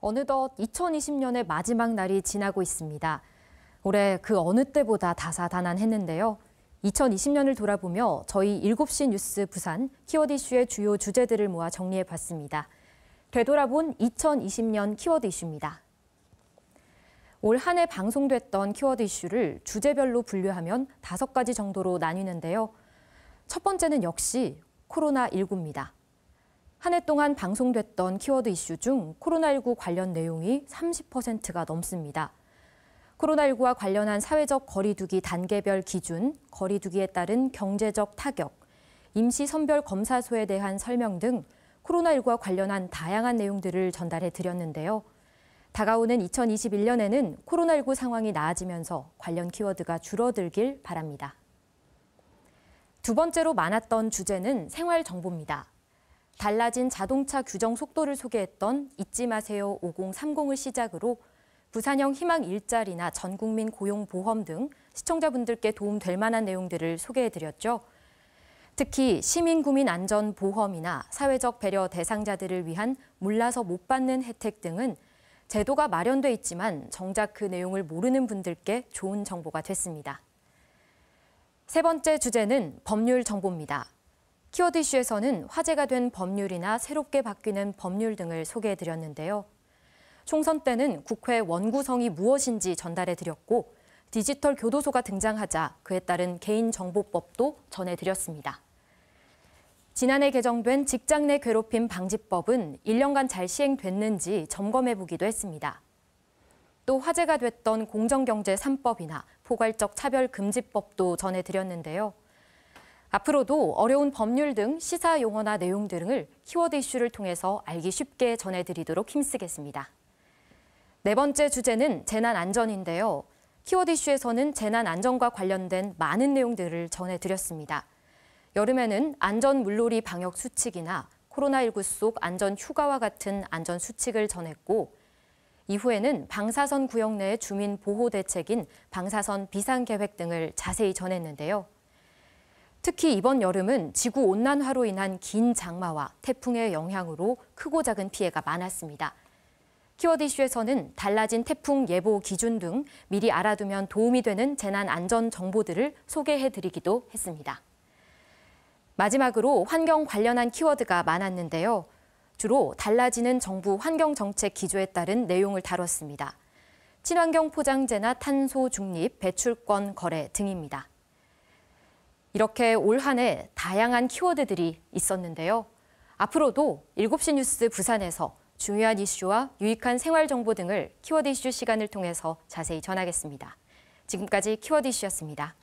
어느덧 2020년의 마지막 날이 지나고 있습니다. 올해 그 어느 때보다 다사다난했는데요. 2020년을 돌아보며 저희 7시 뉴스 부산 키워드 이슈의 주요 주제들을 모아 정리해봤습니다. 되돌아본 2020년 키워드 이슈입니다. 올 한 해 방송됐던 키워드 이슈를 주제별로 분류하면 5가지 정도로 나뉘는데요. 첫 번째는 역시 코로나19입니다. 한 해 동안 방송됐던 키워드 이슈 중 코로나19 관련 내용이 30%가 넘습니다. 코로나19와 관련한 사회적 거리두기 단계별 기준, 거리두기에 따른 경제적 타격, 임시 선별 검사소에 대한 설명 등 코로나19와 관련한 다양한 내용들을 전달해 드렸는데요. 다가오는 2021년에는 코로나19 상황이 나아지면서 관련 키워드가 줄어들길 바랍니다. 두 번째로 많았던 주제는 생활 정보입니다. 달라진 자동차 규정 속도를 소개했던 잊지 마세요 5030을 시작으로 부산형 희망 일자리나 전국민 고용보험 등 시청자분들께 도움될 만한 내용들을 소개해드렸죠. 특히 시민구민안전보험이나 사회적 배려 대상자들을 위한 몰라서 못 받는 혜택 등은 제도가 마련돼 있지만 정작 그 내용을 모르는 분들께 좋은 정보가 됐습니다. 세 번째 주제는 법률 정보입니다. 키워드 이슈에서는 화제가 된 법률이나 새롭게 바뀌는 법률 등을 소개해드렸는데요. 총선 때는 국회 원구성이 무엇인지 전달해드렸고 디지털 교도소가 등장하자 그에 따른 개인정보법도 전해드렸습니다. 지난해 개정된 직장 내 괴롭힘 방지법은 1년간 잘 시행됐는지 점검해보기도 했습니다. 또 화제가 됐던 공정경제 3법이나 포괄적 차별금지법도 전해드렸는데요. 앞으로도 어려운 법률 등 시사 용어나 내용 등을 키워드 이슈를 통해서 알기 쉽게 전해드리도록 힘쓰겠습니다. 네 번째 주제는 재난안전인데요. 키워드 이슈에서는 재난안전과 관련된 많은 내용들을 전해드렸습니다. 여름에는 안전물놀이 방역 수칙이나 코로나19 속 안전휴가와 같은 안전수칙을 전했고 이후에는 방사선 구역 내의 주민 보호 대책인 방사선 비상계획 등을 자세히 전했는데요. 특히 이번 여름은 지구온난화로 인한 긴 장마와 태풍의 영향으로 크고 작은 피해가 많았습니다. 키워드 이슈에서는 달라진 태풍 예보 기준 등 미리 알아두면 도움이 되는 재난 안전 정보들을 소개해드리기도 했습니다. 마지막으로 환경 관련한 키워드가 많았는데요. 주로 달라지는 정부 환경정책 기조에 따른 내용을 다뤘습니다. 친환경 포장재나 탄소 중립, 배출권 거래 등입니다. 이렇게 올 한 해 다양한 키워드들이 있었는데요. 앞으로도 7시 뉴스 부산에서 중요한 이슈와 유익한 생활 정보 등을 키워드 이슈 시간을 통해서 자세히 전하겠습니다. 지금까지 키워드 이슈였습니다.